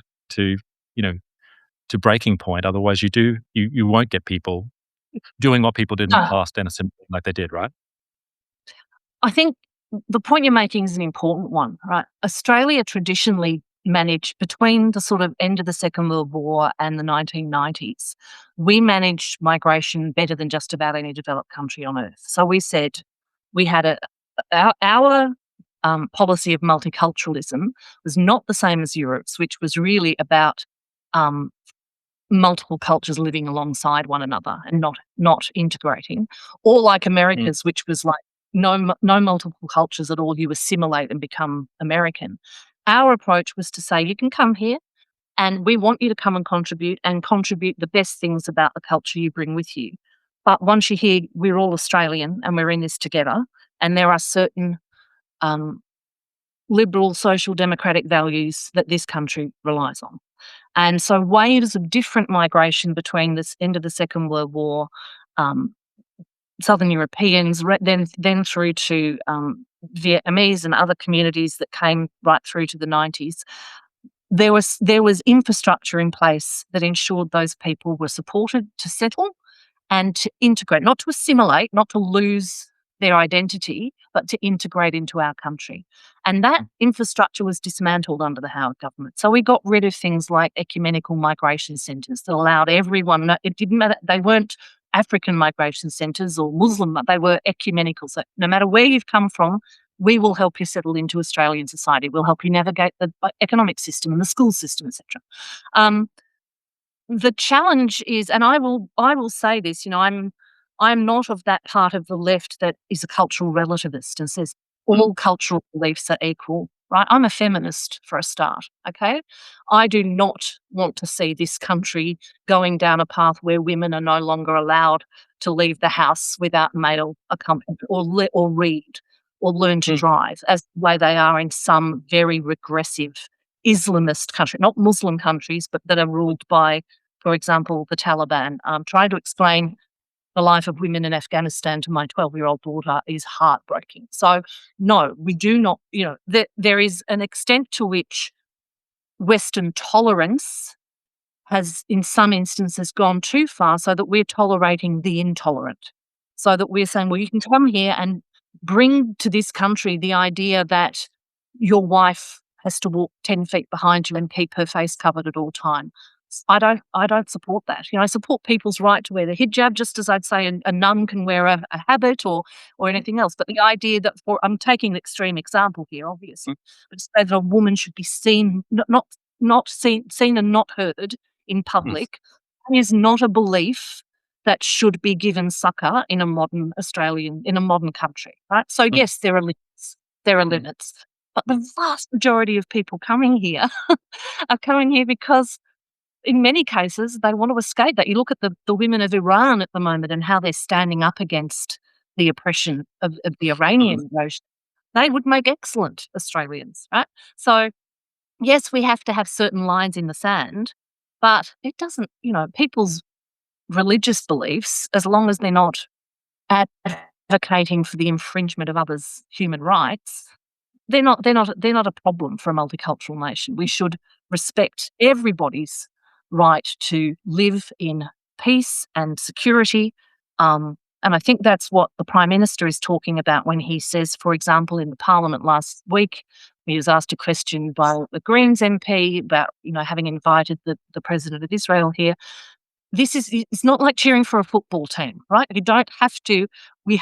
breaking point. Otherwise you won't get people doing what people did in the past and assimilating like they did, right? I think the point you're making is an important one, right? Australia traditionally managed, between the sort of end of the Second World War and the 1990s, we managed migration better than just about any developed country on earth. So we said we had our policy of multiculturalism was not the same as Europe's, which was really about multiple cultures living alongside one another and not integrating, or like Mm. America's, which was like no multiple cultures at all. You assimilate and become American. Our approach was to say, you can come here, and we want you to come and contribute the best things about the culture you bring with you. But once you're here, we're all Australian and we're in this together. And there are certain um, liberal, social, democratic values that this country relies on. And so waves of different migration between the end of the Second World War, um, Southern Europeans, then through to Vietnamese and other communities that came right through to the 90s. There was infrastructure in place that ensured those people were supported to settle and to integrate, not to assimilate, not to lose their identity, but to integrate into our country. And that infrastructure was dismantled under the Howard government. So we got rid of things like ecumenical migration centres that allowed everyone, it didn't matter, they weren't African migration centres or Muslim, they were ecumenical. So no matter where you've come from, we will help you settle into Australian society. We'll help you navigate the economic system and the school system, etc. The challenge is, and I will say this, I'm not of that part of the left that is a cultural relativist and says all cultural beliefs are equal, right? I'm a feminist for a start, okay? I do not want to see this country going down a path where women are no longer allowed to leave the house without male accompaniment or read or learn to drive, as the way they are in some very regressive Islamist country, not Muslim countries, but that are ruled by, for example, the Taliban. Trying to explain the life of women in Afghanistan to my 12-year-old daughter is heartbreaking. So, no, we do not, there is an extent to which Western tolerance has, in some instances, gone too far so that we're tolerating the intolerant. So that we're saying, well, you can come here and bring to this country the idea that your wife has to walk 10 feet behind you and keep her face covered at all times. I don't support that. I support people's right to wear the hijab, just as I'd say a nun can wear a habit or anything else. But the idea that I'm taking an extreme example here, obviously, but to say that a woman should be seen, not seen and not heard in public, is not a belief that should be given succor in a modern country, right? So yes, there are limits. There are limits. But the vast majority of people coming here are coming here because in many cases they want to escape that. You look at the women of Iran at the moment and how they're standing up against the oppression of the Iranian nation. They would make excellent Australians, right? So yes, we have to have certain lines in the sand, but it doesn't, people's religious beliefs, as long as they're not advocating for the infringement of others' human rights, they're not a problem for a multicultural nation. We should respect everybody's right to live in peace and security. And I think that's what the Prime Minister is talking about when he says, for example, in the Parliament last week, he was asked a question by the Greens MP about, having invited the President of Israel here. It's not like cheering for a football team, right? You don't have to. We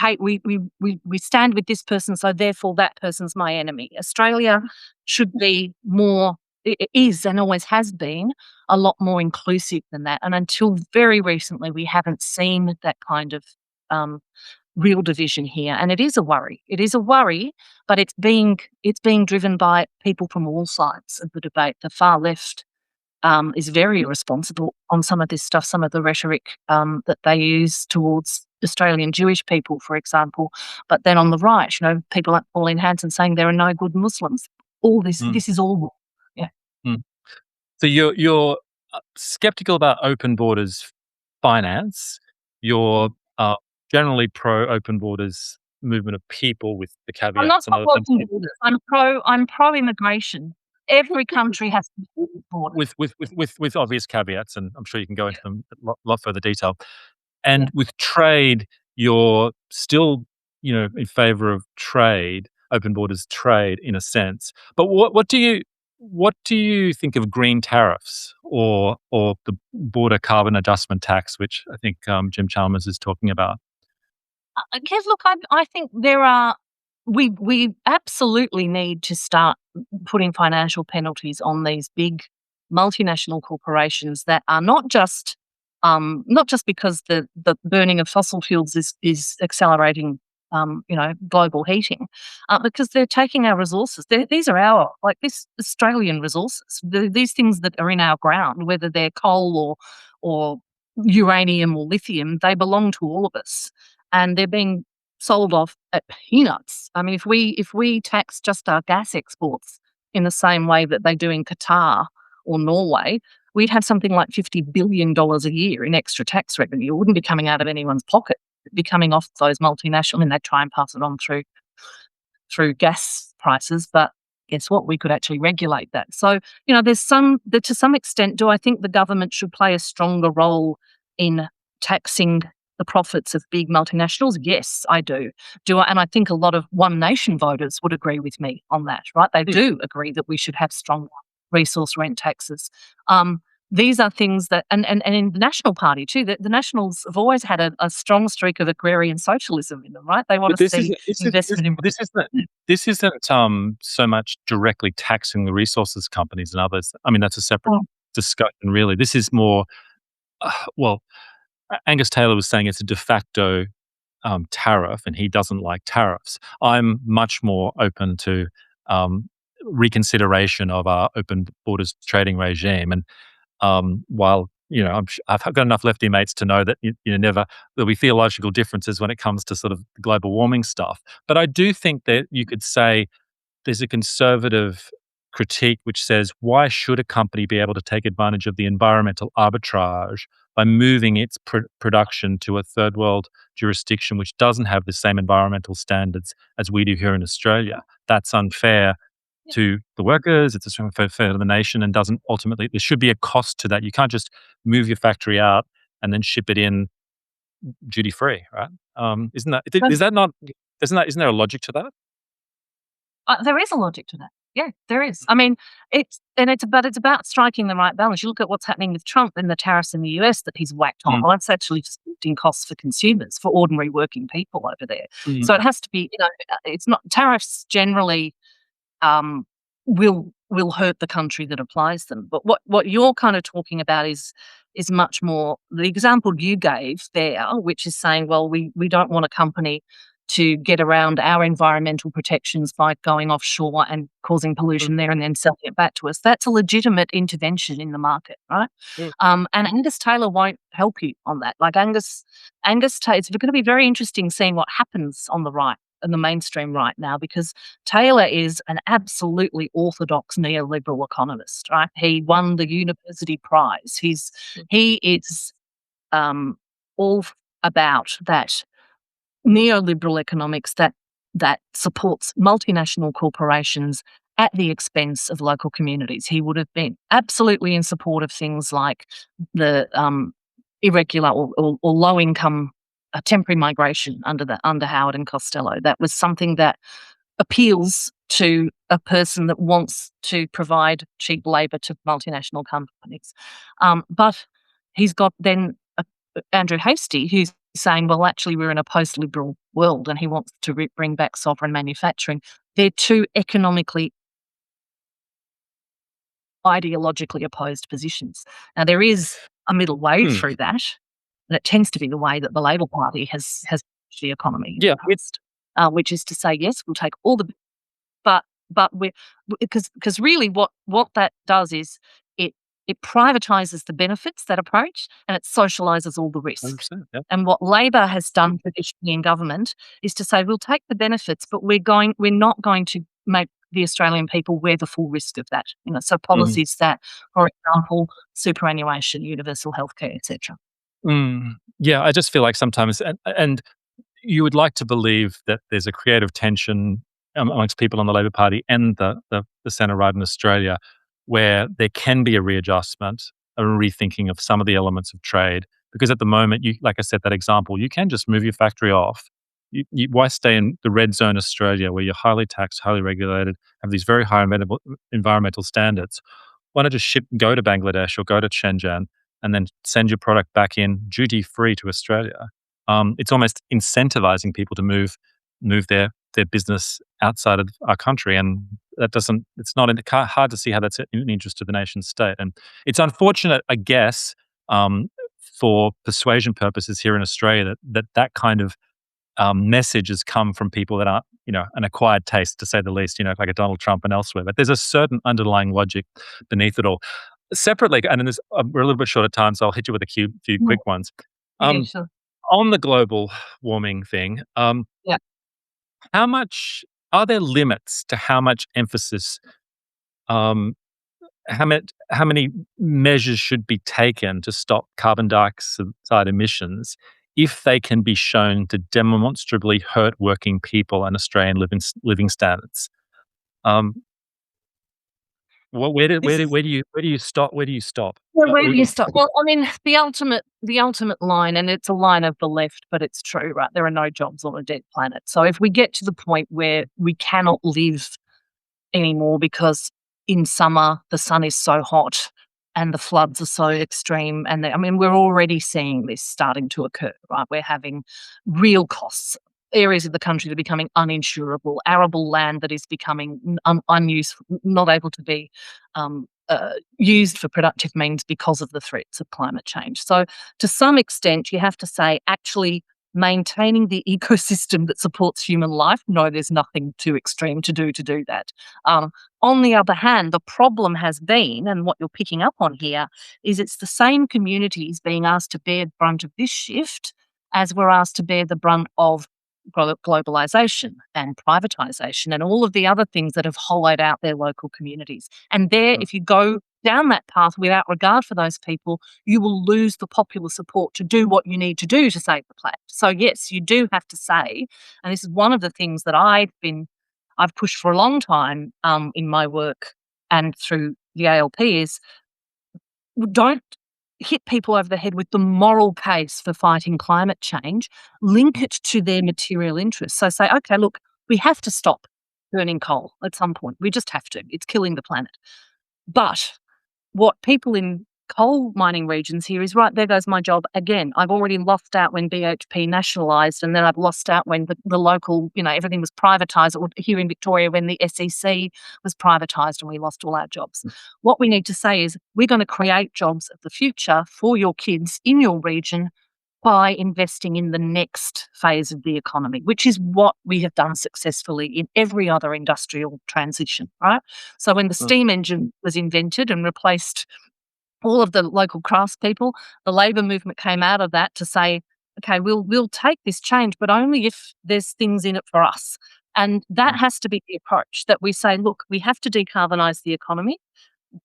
stand with this person, so therefore that person's my enemy. Australia should be more, it is and always has been, a lot more inclusive than that. And until very recently, we haven't seen that kind of real division here. And it is a worry. It is a worry, but it's being driven by people from all sides of the debate. The far left is very irresponsible on some of this stuff, some of the rhetoric that they use towards Australian Jewish people, for example. But then on the right, people like Pauline Hanson saying there are no good Muslims. All this is all wrong. Yeah. So you're skeptical about open borders finance. You're generally pro open borders movement of people, with the caveats. I'm not pro open borders. I'm pro immigration. Every country has borders. With obvious caveats, and I'm sure you can go into them in a lot further detail. And with trade, you're still, in favour of trade, open borders trade in a sense. But what do you think of green tariffs or the border carbon adjustment tax, which I think Jim Chalmers is talking about? Kev, look, I think we absolutely need to start putting financial penalties on these big multinational corporations that are not just because the burning of fossil fuels is accelerating, global heating, because they're taking our resources. These are this Australian resources. These things that are in our ground, whether they're coal or uranium or lithium, they belong to all of us, and they're being sold off at peanuts. I mean, if we tax just our gas exports in the same way that they do in Qatar or Norway, we'd have something like $50 billion a year in extra tax revenue. It wouldn't be coming out of anyone's pocket. It'd be coming off those multinational, and they'd try and pass it on through gas prices. But guess what? We could actually regulate that. So, to some extent, do I think the government should play a stronger role in taxing the profits of big multinationals? Yes, I do. And I think a lot of One Nation voters would agree with me on that, right? They do agree that we should have stronger resource rent taxes. These are things that, and in the National Party too, the Nationals have always had a strong streak of agrarian socialism in them, right? They want to see investment in. This isn't so much directly taxing the resources companies and others. I mean, that's a separate discussion, really. This is more, Angus Taylor was saying it's a de facto tariff, and he doesn't like tariffs. I'm much more open to reconsideration of our open borders trading regime. And while I've got enough lefty mates to know that there'll be theological differences when it comes to sort of global warming stuff. But I do think that you could say there's a conservative critique which says, why should a company be able to take advantage of the environmental arbitrage by moving its production to a third world jurisdiction which doesn't have the same environmental standards as we do here in Australia? That's unfair to the workers, it's unfair to the nation, and doesn't ultimately, there should be a cost to that. You can't just move your factory out and then ship it in duty free, right? Isn't there a logic to that? There is a logic to that. Yeah, there is. I mean, it's about striking the right balance. You look at what's happening with Trump and the tariffs in the US that he's whacked on. Well, that's actually just lifting costs for consumers, for ordinary working people over there. So it has to be, it's not, tariffs generally will hurt the country that applies them. But what you're kind of talking about is much more the example you gave there, which is saying, well, we don't want a company to get around our environmental protections by going offshore and causing pollution there and then selling it back to us. That's a legitimate intervention in the market, right? And Angus Taylor won't help you on that. Like Angus Taylor, it's going to be very interesting seeing what happens on the right and the mainstream right now, because Taylor is an absolutely orthodox neoliberal economist, right? He won the university prize. He is all about that neoliberal economics that supports multinational corporations at the expense of local communities. He would have been absolutely in support of things like the irregular or low income temporary migration under Howard and Costello. That was something that appeals to a person that wants to provide cheap labour to multinational companies. But he's got then Andrew Hastie, who's saying, well, actually, we're in a post-liberal world, and he wants to bring back sovereign manufacturing. They're two economically, ideologically opposed positions. Now, there is a middle way through that, and it tends to be the way that the Labor Party has the economy, which is to say, yes, we'll take all the, but because really what that does is it privatises the benefits, that approach, and it socialises all the risks. Yeah. And what Labor has done traditionally in government is to say, we'll take the benefits, but we're not going to make the Australian people wear the full risk of that. So policies that, for example, superannuation, universal healthcare, etc. Yeah, I just feel like sometimes, and you would like to believe that there's a creative tension amongst people on the Labor Party and the centre right in Australia, where there can be a readjustment, a rethinking of some of the elements of trade. Because at the moment, like I said, that example, you can just move your factory off. Why stay in the red zone Australia, where you're highly taxed, highly regulated, have these very high environmental standards? Why not just go to Bangladesh or go to Shenzhen and then send your product back in duty-free to Australia? It's almost incentivizing people to move their business outside of our country. And that doesn't. It's not in the hard to see how that's in the interest of the nation state, and it's unfortunate, I guess, for persuasion purposes here in Australia that kind of message has come from people that aren't, an acquired taste, to say the least, like a Donald Trump and elsewhere. But there's a certain underlying logic beneath it all. Separately, and then we're a little bit short of time, so I'll hit you with a few Yeah, quick ones. yeah, Um, sure. on the global warming thing, Yeah. how much are there limits to how much emphasis, um, how many measures should be taken to stop carbon dioxide emissions if they can be shown to demonstrably hurt working people and Australian living standards? Um, This is where do you stop? Where do you stop? Well, where do you start? Well, I mean, the ultimate line, and it's a line of the left, but it's true, right? There are no jobs on a dead planet. So if we get to the point where we cannot live anymore because in summer the sun is so hot and the floods are so extreme, and I mean, we're already seeing this starting to occur, right? We're having real costs. Areas of the country that are becoming uninsurable, arable land that is becoming unuseful, not able to be used for productive means because of the threats of climate change. So, to some extent, you have to say, actually, maintaining the ecosystem that supports human life, no, there's nothing too extreme to do that. Um, on the other hand, the problem has been, and what you're picking up on here, is it's the same communities being asked to bear the brunt of this shift as we're asked to bear the brunt of globalization and privatization and all of the other things that have hollowed out their local communities. And there, Mm, if you go down that path without regard for those people, you will lose the popular support to do what you need to do to save the planet. So yes, you do have to say, and this is one of the things that I've pushed for a long time in my work and through the ALP is don't hit people over the head with the moral case for fighting climate change, link it to their material interests. So say, okay, look, we have to stop burning coal at some point. We just have to. It's killing the planet. But what people in coal mining regions here is, right, there goes my job again. I've already lost out when BHP nationalised, and then I've lost out when the local, everything was privatised, or here in Victoria when the SEC was privatised and we lost all our jobs. What we need to say is we're going to create jobs of the future for your kids in your region by investing in the next phase of the economy, which is what we have done successfully in every other industrial transition, right? So when the mm, steam engine was invented and replaced all of the local craftspeople, the labour movement came out of that to say, okay, we'll take this change, but only if there's things in it for us. And that mm, has to be the approach that we say, look, we have to decarbonise the economy.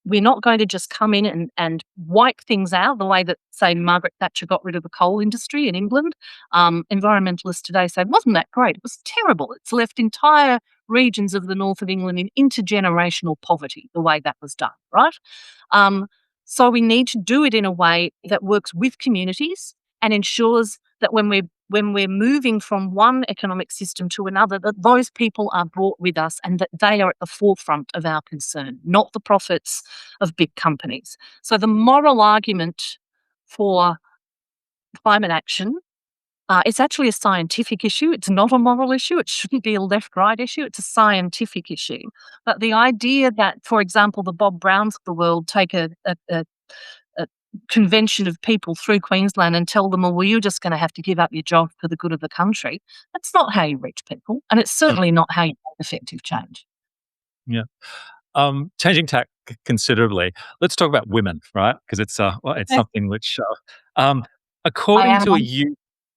We're not going to just come in and wipe things out the way that, say, Margaret Thatcher got rid of the coal industry in England. Environmentalists today say, wasn't that great? It was terrible. It's left entire regions of the north of England in intergenerational poverty, the way that was done, right? Um, so we need to do it in a way that works with communities and ensures that when we're moving from one economic system to another, that those people are brought with us and that they are at the forefront of our concern, not the profits of big companies. So the moral argument for climate action, it's actually a scientific issue. It's not a moral issue. It shouldn't be a left-right issue. It's a scientific issue. But the idea that, for example, the Bob Browns of the world take a convention of people through Queensland and tell them, well, you're just going to have to give up your job for the good of the country. That's not how you reach people. And it's mm, certainly not how you make effective change. yeah. Changing tack considerably. Let's talk about women, right? Because it's Okay. something which, I according to am.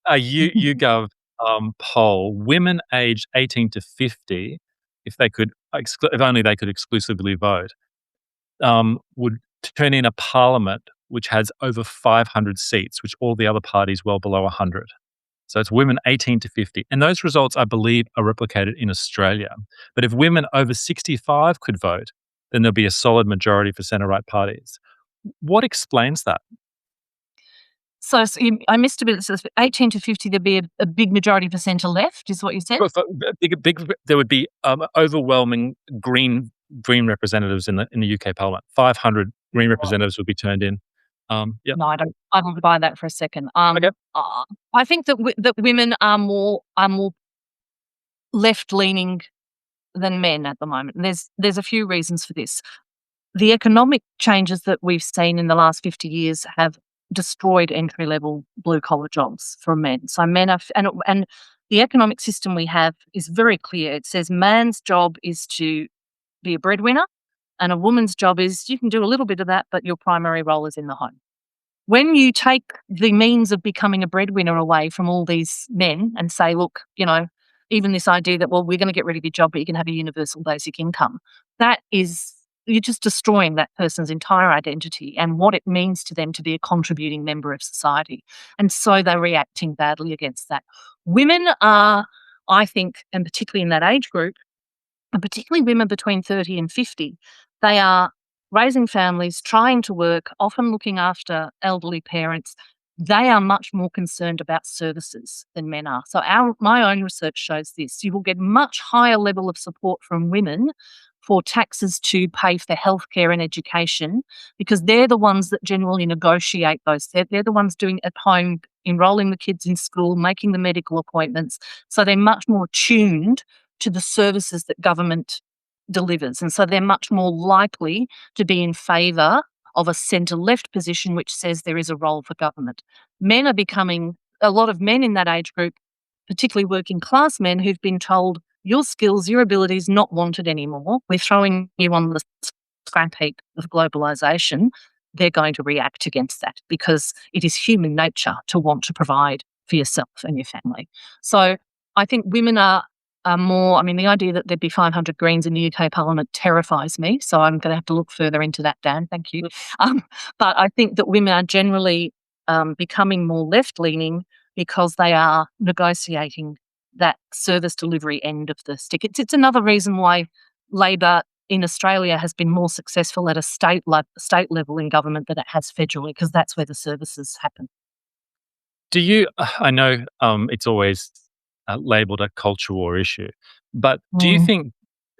a YouGov poll, women aged 18 to 50, if only they could exclusively vote, would turn in a parliament which has over 500 seats, which all the other parties well below 100. So it's women 18 to 50. And those results, I believe, are replicated in Australia. But if women over 65 could vote, then there'll be a solid majority for centre-right parties. What explains that? I missed a bit. So 18 to 50, there'd be a big majority for centre left, is what you said? Well, there would be overwhelming Green representatives in the UK Parliament. 500 Green representatives would be turned in. Yeah. No, I don't buy that for a second. Okay. I think that women are more left leaning than men at the moment. And there's a few reasons for this. The economic changes that we've seen in the last 50 years have destroyed entry-level blue-collar jobs for men. So men are, and the economic system we have is very clear. It says man's job is to be a breadwinner, and a woman's job is you can do a little bit of that, but your primary role is in the home. When you take the means of becoming a breadwinner away from all these men and say, look, even this idea that, well, we're going to get rid of your job, but you can have a universal basic income, that is, you're just destroying that person's entire identity and what it means to them to be a contributing member of society. And so they're reacting badly against that. Women are, I think, and particularly in that age group, and particularly women between 30 and 50, they are raising families, trying to work, often looking after elderly parents. They are much more concerned about services than men are. So my own research shows this. You will get much higher level of support from women for taxes to pay for healthcare and education, because they're the ones that generally negotiate those. They're the ones doing it at home, enrolling the kids in school, making the medical appointments. So they're much more tuned to the services that government delivers. And so they're much more likely to be in favour of a centre-left position which says there is a role for government. Men are becoming, a lot of men in that age group, particularly working class men, who've been told your skills, your abilities not wanted anymore. We're throwing you on the scrap heap of globalisation. They're going to react against that because it is human nature to want to provide for yourself and your family. So I think women are more, I mean, the idea that there'd be 500 Greens in the UK Parliament terrifies me. So I'm going to have to look further into that, Dan. Thank you. But I think that women are generally becoming more left-leaning because they are negotiating that service delivery end of the stick. It's another reason why Labor in Australia has been more successful at a state level in government than it has federally, because that's where the services happen. Do you? I know it's always labelled a culture war issue, but do you think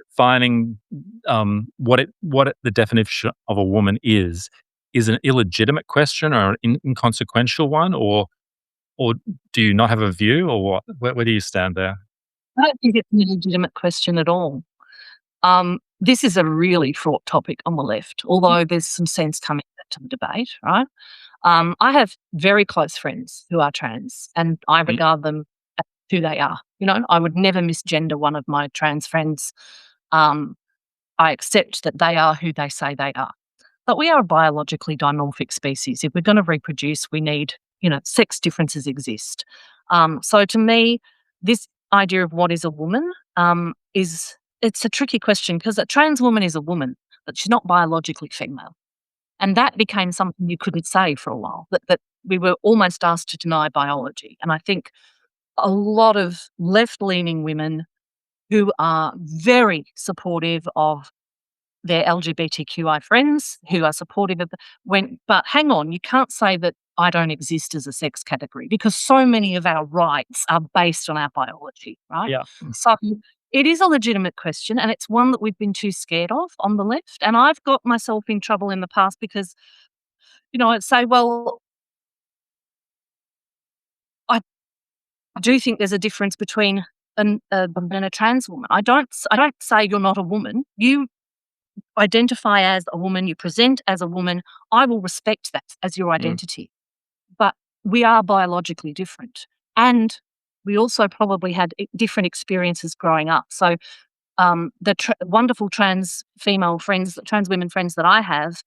finding the definition of a woman is an illegitimate question or an inconsequential one, or do you not have a view, or what? Where do you stand there? I don't think it's a legitimate question at all. This is a really fraught topic on the left, although there's some sense coming to the debate, right? I have very close friends who are trans, and I regard them as who they are. I would never misgender one of my trans friends. I accept that they are who they say they are. But we are a biologically dimorphic species. If we're going to reproduce, we need, sex differences exist. So to me, this idea of what is a woman it's a tricky question, because a trans woman is a woman, but she's not biologically female. And that became something you couldn't say for a while, that we were almost asked to deny biology. And I think a lot of left-leaning women who are very supportive of their LGBTQI friends, who are supportive of but hang on, you can't say that I don't exist as a sex category, because so many of our rights are based on our biology, right? Yeah. So it is a legitimate question, and it's one that we've been too scared of on the left. And I've got myself in trouble in the past because, I'd say, well, I do think there's a difference between a woman and a trans woman. I don't say you're not a woman. You identify as a woman, you present as a woman. I will respect that as your identity. But we are biologically different. And we also probably had different experiences growing up. So the wonderful trans female friends, trans women friends that I have,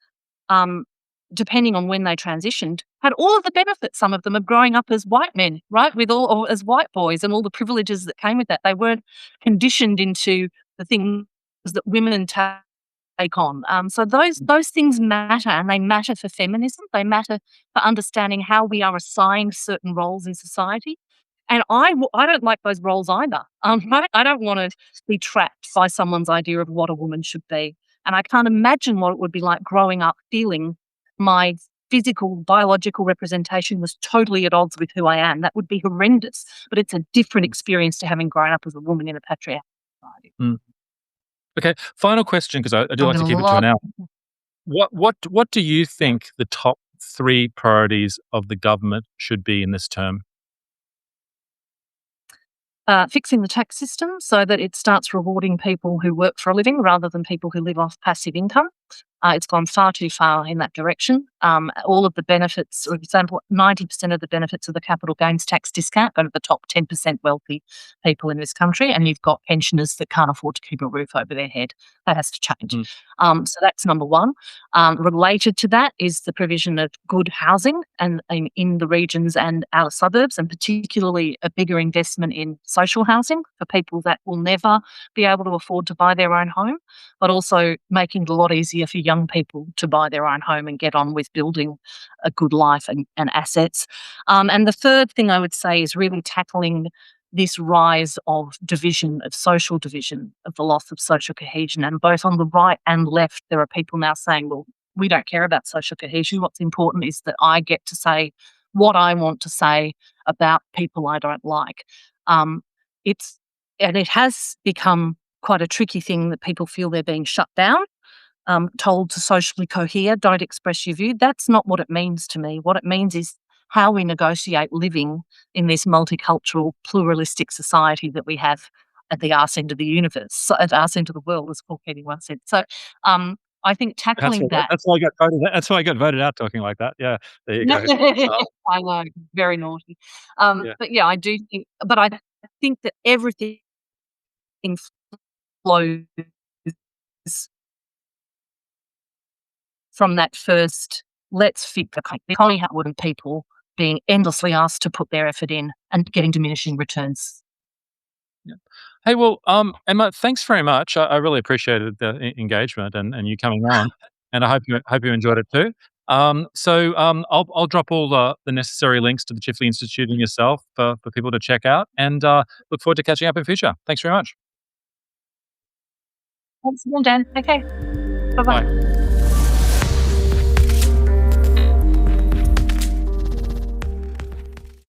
depending on when they transitioned, had all of the benefits, some of them, of growing up as white men, right, or as white boys, and all the privileges that came with that. They weren't conditioned into the things that women take on. So those things matter, and they matter for feminism. They matter for understanding how we are assigned certain roles in society. And I don't like those roles either. I don't want to be trapped by someone's idea of what a woman should be. And I can't imagine what it would be like growing up feeling my physical, biological representation was totally at odds with who I am. That would be horrendous. But it's a different experience to having grown up as a woman in a patriarchal society. Okay, final question, because I do like to keep it to an hour. What do you think the top 3 priorities of the government should be in this term? Fixing the tax system so that it starts rewarding people who work for a living rather than people who live off passive income. It's gone far too far in that direction. All of the benefits, for example, 90% of the benefits of the capital gains tax discount go to the top 10% wealthy people in this country, and you've got pensioners that can't afford to keep a roof over their head. That has to change. So that's number one. Related to that is the provision of good housing and in the regions and outer suburbs, and particularly a bigger investment in social housing for people that will never be able to afford to buy their own home, but also making it a lot easier for young people to buy their own home and get on with building a good life and assets. And the third thing I would say is really tackling this rise of division, of social division, of the loss of social cohesion. And both on the right and left, there are people now saying, well, we don't care about social cohesion. What's important is that I get to say what I want to say about people I don't like. It has become quite a tricky thing that people feel they're being shut down, told to socially cohere, don't express your view. That's not what it means to me. What it means is how we negotiate living in this multicultural, pluralistic society that we have at the arse end of the universe, at the arse end of the world, as Hawke-Keating once said. So I think tackling that. That's why I got voted. That's why I got voted out talking like that. Yeah, there you go. I know, very naughty. Yeah. But yeah, I do think, but I think that everything flows from that first, let's fix the economy, Howard, and people being endlessly asked to put their effort in and getting diminishing returns. Yeah. Hey, well, Emma, thanks very much. I really appreciated the engagement and you coming on, and I hope you enjoyed it too. I'll drop all the necessary links to the Chifley Institute and yourself for people to check out, and look forward to catching up in future. Thanks very much. Thanks, Dan. Okay. Bye-bye. Bye.